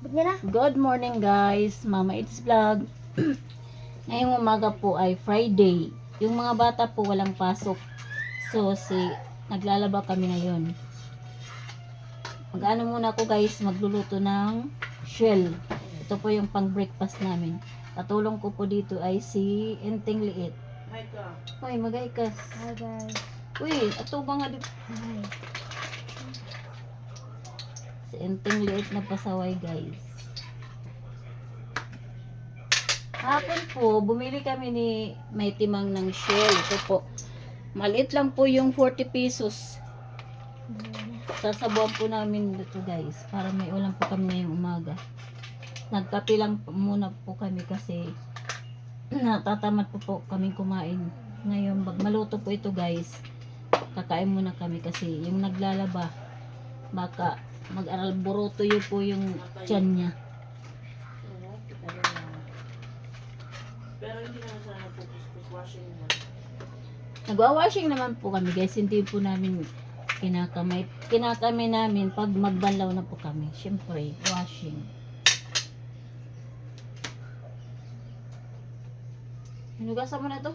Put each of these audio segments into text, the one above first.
Good morning guys, Mama It's Vlog. Ngayong umaga po ay Friday. Yung mga bata po walang pasok. So naglalaba kami ngayon. Mag-ano muna ako guys, magluluto ng shell. Ito po yung pang breakfast namin. Katulong ko po dito ay si Enteng Liit. Hi ka. Hoy, magay kas. Hi guys. Uy, ato ba nga dito? Hi. Si Enteng Liit na pasaway guys. Hapon po, bumili kami ni May Timang ng shell. Ito po. Maliit lang po yung 40 pesos. Sasabuan po namin dito guys. Para may ulam po kami ngayong umaga. Nagkape lang muna po kami kasi natatamad po kaming kumain. Ngayon, pag maluto po ito guys, kakain muna kami kasi yung naglalaba, baka mag-aral buroto yun po yung tiyan niya. Pero hindi naman sana nagpupuspus washing mo. Nagwa-washing naman po kami guys, hindi po namin kinakamay namin pag magbanlaw na po kami. Syempre, washing. Hinugasan mo na to?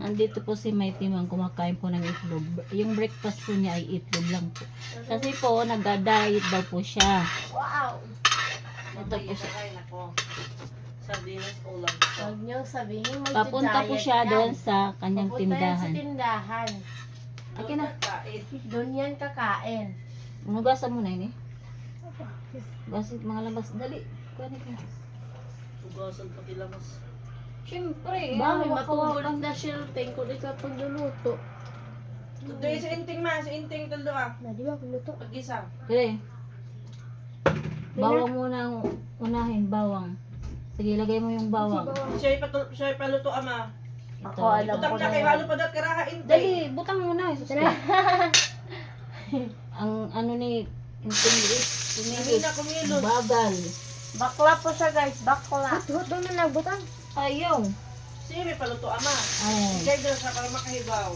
Andito po si May Timang kumakain po ng itlog. Yung breakfast po niya ay itlog lang po. Kasi po, nagda-diet daw po siya. Wow! Ito po siya. Ay, nako. Sardinas ulam. Huwag niyo sabihin mag-diet Papunta po siya doon sa kanyang Papunta yan sa tindahan. tindahan. Akin na. Doon yan kakain. Hinugasan mo na yun eh. Gasit mga labas. Dali. Kuha ka. Ugasan pati lamas. Siyempre. Bakit hawak-hawakan. matulog na shilting kung ikaw pagluluto? Today sa inting ma, sa inting tulo ah. Na di ba pagluto? Pag-isa. Dali. Bawang muna ang unahin. Bawang. Sige, lagay mo yung bawang. Siya paluto ama. Ako alam Butang ko niya na kay yan. halo pa dat karaha intay. Dali, butang muna. Ang ano ni Intingit. Hindi na kumilot. Bagal. Bakla po siya guys, bakla. Hot doon na nagbutang. Ayaw. Siya may paluto ama. Ay. Sigay doon sa para makahibaw.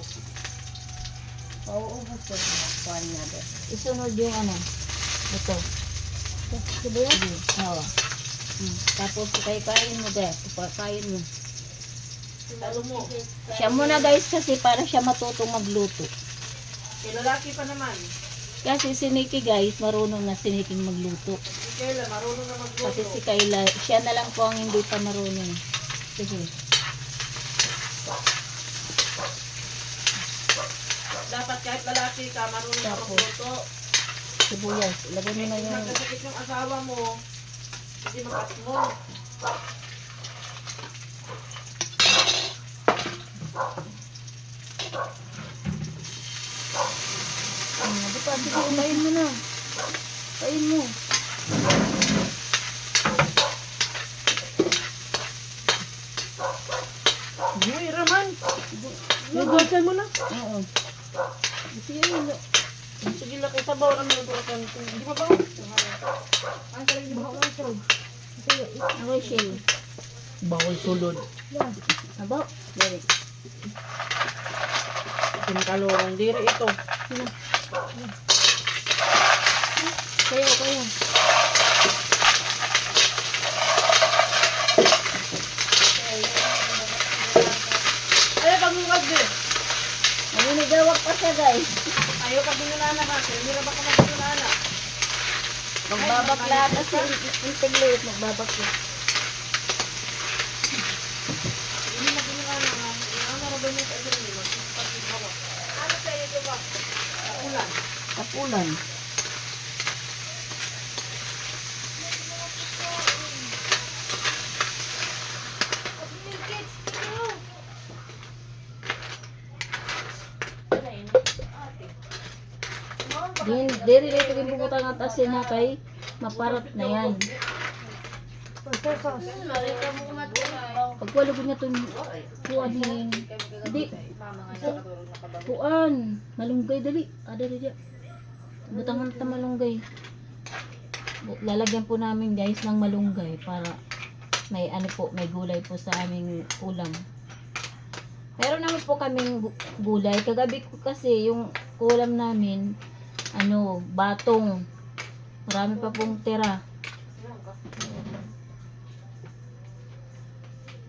Pauubos ko na. Kuhan na doon. Isunod yung ano. Ito. Sibuyas? Sige. Oo. Tapos kain mo deh. Kain mo. Talo mo. Siya muna guys kasi para siya matutong magluto. Kay lalaki pa naman. Kasi si Nikki guys, marunong na si Nikki magluto. Si Kayla, marunong na magluto. Kasi si Kayla, siya na lang po ang hindi pa marunong. Sige. Dapat kahit lalaki ka, marunong na Tapos. magluto. Sibuyas. Ilagay mo na yung... Magkasakit yung asawa mo, hindi makas mo. Di pa, sige, umain mo na. Kain mo. Uy, Raman! Nagasan mo na. Oo. Sige, sige lang kayo sabaw ng mga kan. Hindi ba ba? Ang sarili ba ako sa Ako shell. bawal sulod. Aba. Dali. Pinakalorong diri ito. Kayo. Ay, pagmungag din. Naninigawak pa siya guys. Ayaw pag binulana ka. Mira ba ka magbinulana? Magbabakla kasi yung tiglit. Magbabakla. Hindi na binulana nga. Ang narabay niya sa akin. Ano sa'yo ito ba? Ulan. Kapulan. Diri dito yung pupunta ng asin na kay maparat na yan. Pag wala ko niya itong kuwanin. Hindi. Kuan. Malunggay dali. Dali dali. Butangan ta malunggay. Lalagyan po namin guys ng malunggay para may ano po, may gulay po sa aming ulam. Meron naman po kaming gulay. Kagabi ko kasi yung ulam namin ano, batong. Marami pa pong tira.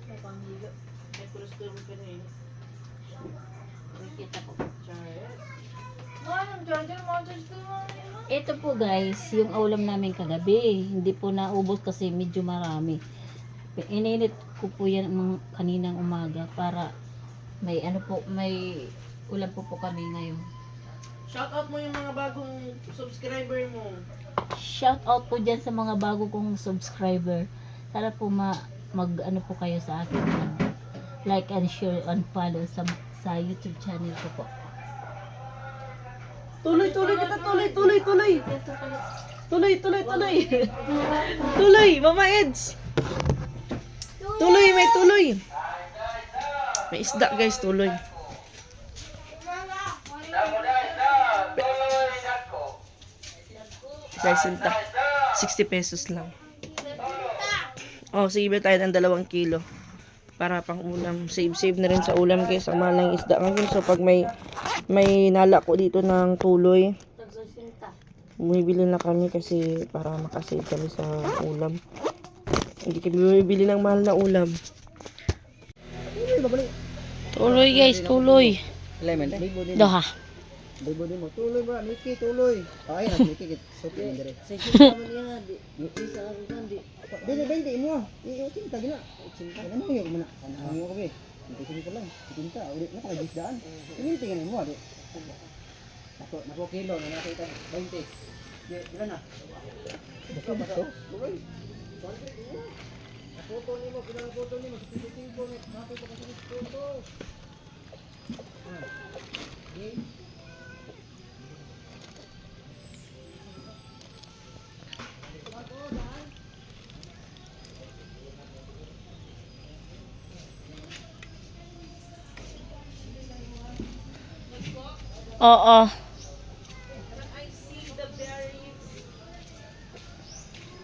May panghilo. May cholesterol ka na eh. Kita po. Anong charger mo? Ito po guys, yung ulam namin kagabi. Hindi po naubos kasi medyo marami. Ininit ko po yan kaninang umaga para may ano po, may ulam po kami ngayon. Shoutout mo yung mga bagong subscriber mo. Shout out po dyan sa mga bago kong subscriber. Sana po mag ano po kayo sa akin. Like and share and follow sa YouTube channel ko po. Tuloy kita, tuloy. Tuloy, Mama Eds. Tuloy, may tuloy. May isda guys, tuloy. Guys, sinta. 60 pesos lang. Oh, sige tayo ng 2 kilo. Para pang ulam. Save na rin sa ulam guys. Ang mahal ng isda ngayon. So, pag may nala ko dito ng tuloy, bumibili na kami kasi para makasave kami sa ulam. Hindi kami bumibili ng mahal na ulam. Tuloy guys, tuloy. Lemon, bibo din. Doha. Bibo din mo. Tuloy ba? Niki, tuloy. Ay, nagmiki kit. Sopi ang dire. Sige naman yan. Di sa akin kan, di. Bili mo. Iutin ta gina. Ano mo yung mana? Ano mo ko be? Hindi ko lang. Tinta, ulit na kay daan. Tinta ngani mo adi. Nako kilo na nakita 20. Ilan na? Bato. Tuloy. Foto ni mo, pinang foto ni mo sa tibo ni. Nakita ko sa foto. Okay. Oo. I see the berries.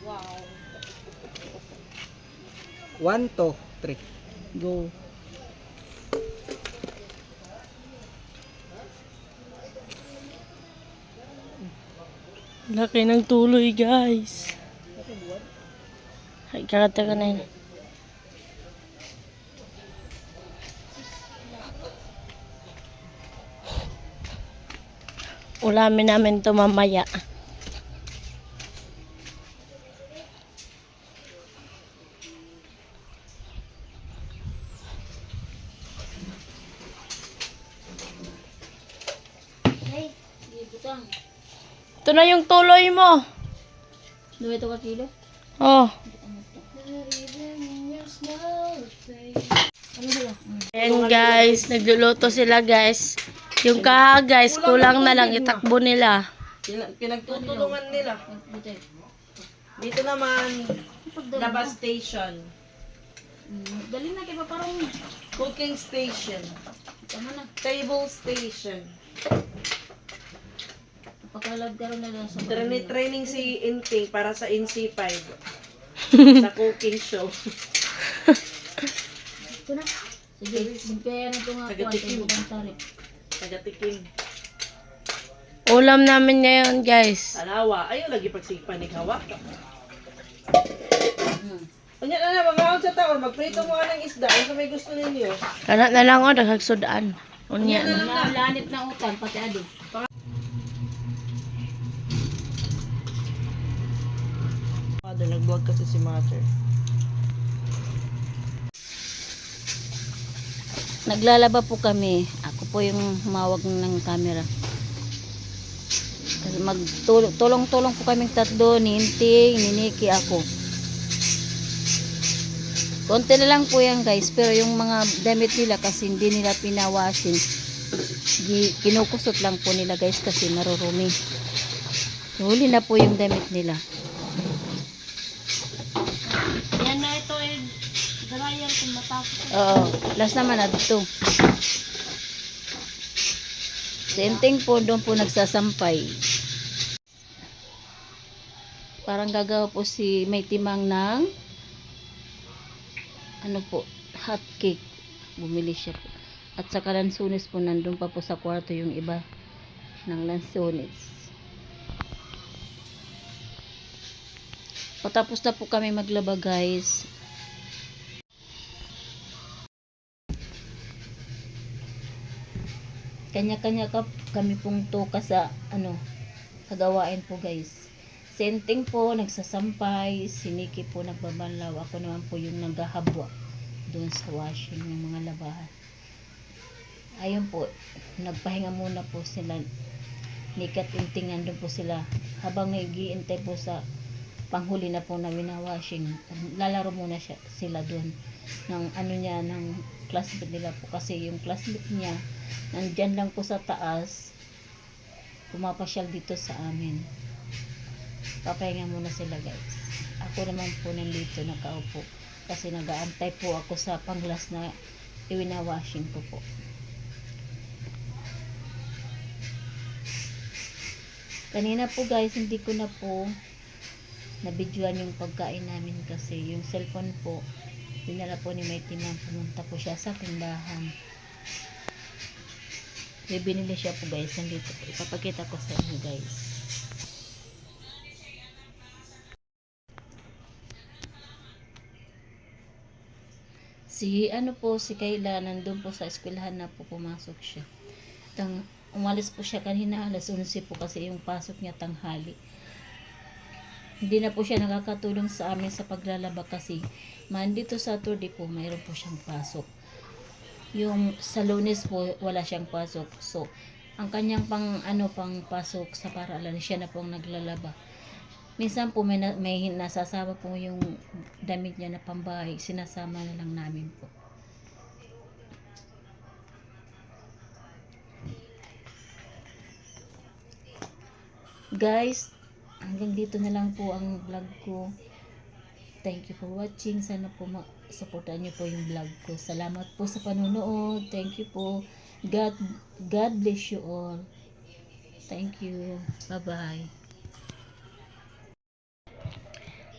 Wow. 1, 2, 3. Go. Laki ng tuloy, guys. Ay, kakata ka na yun. Ulamin namin ito mamaya. Ito na yung tuloy mo. Dua ito ka kilo? Oh. Ano ba? Ayan guys, nagluluto sila guys. Yung kaha guys, kulang na lang itakbo nila. Pinagtutulungan nila. Dito naman, labas station. Galing na kaya parang Cooking station. tama na. Table station. Pagkalab ka rin na lang sa Training si Inting para sa NC5. Sa cooking show. Sige, kaya na ito nga Taga-tikim. tarip. Taga-tikim. Ulam namin ngayon guys. Alawa. Ayaw lagi pagsigpan ni hawak. Kanya na mga sa taon, magprito mo ka ng isda. Ano may gusto ninyo? Kana na lang o, naghagsudaan. Unya na. Lanit na utang, pati adi. Mother, nagbuwag kasi si Mother. Naglalaba po kami. Ako po yung humawag ng camera. Kasi magtulong-tulong po kaming tatlo, ni Inting, ni Nikki, ako. Konti na lang po yan guys, pero yung mga damit nila kasi hindi nila pinawasin. Kinukusot lang po nila guys kasi marurumi. Huli na po yung damit nila. Yan na ito eh. Dryer kung matapos. Oo, last naman na dito. Si Inting po doon po nagsasampay. Parang gagawa po si may timang ng ano po, hot cake. Bumili siya po. At saka lansunis po, nandun pa po sa kwarto yung iba ng lansunis. Patapos na po kami maglaba guys. Kanya-kanya kami pong tuka sa kagawain po guys. Senting po nagsasampay, si Nikki po nagbabanlaw, ako naman po yung naghahabwa doon sa washing ng mga labahan. Ayun po, nagpahinga muna po sila. Nikki at Inting nandun po sila habang nag-iintay po sa panghuli na po na washing. Lalaro muna sila doon ng ng classmate nila po, kasi yung classmate niya nandyan lang po sa taas, pumapasyal dito sa amin. Papahinga muna sila guys. Ako naman po nandito nakaupo kasi nag-aantay po ako sa panglas na iwinawashing ko po. Kanina po guys, hindi ko na po nabidyoan yung pagkain namin kasi yung cellphone po dinala po ni Mighty Ma'am, pumunta po siya sa tindahan. May binili siya po guys, nandito po. Ipapakita ko sa inyo guys. Si Kayla nandun po sa eskwelahan na po, pumasok siya. Umalis po siya kanina alas 11 po kasi yung pasok niya tanghali. Hindi na po siya nakakatulong sa amin sa paglalaba kasi Monday to Saturday po mayroon po siyang pasok. Yung sa Lunes po wala siyang pasok. So ang kanyang pang pasok sa paaralan, siya na po ang naglalaba. Minsan po may nasasama po yung damit niya na pambahay, sinasama na lang namin po. Guys, hanggang dito na lang po ang vlog ko. Thank you for watching. Sana po supportan niyo po yung vlog ko. Salamat po sa panonood. Thank you po. God bless you all. Thank you. Bye-bye.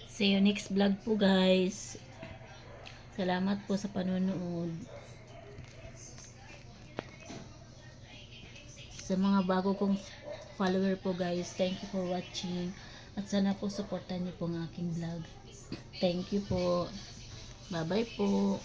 See you next vlog po guys. Salamat po sa panonood. Sa mga bago kong follower po guys, thank you for watching. At sana po supportan niyo po ang aking vlog. Thank you po. Bye-bye po.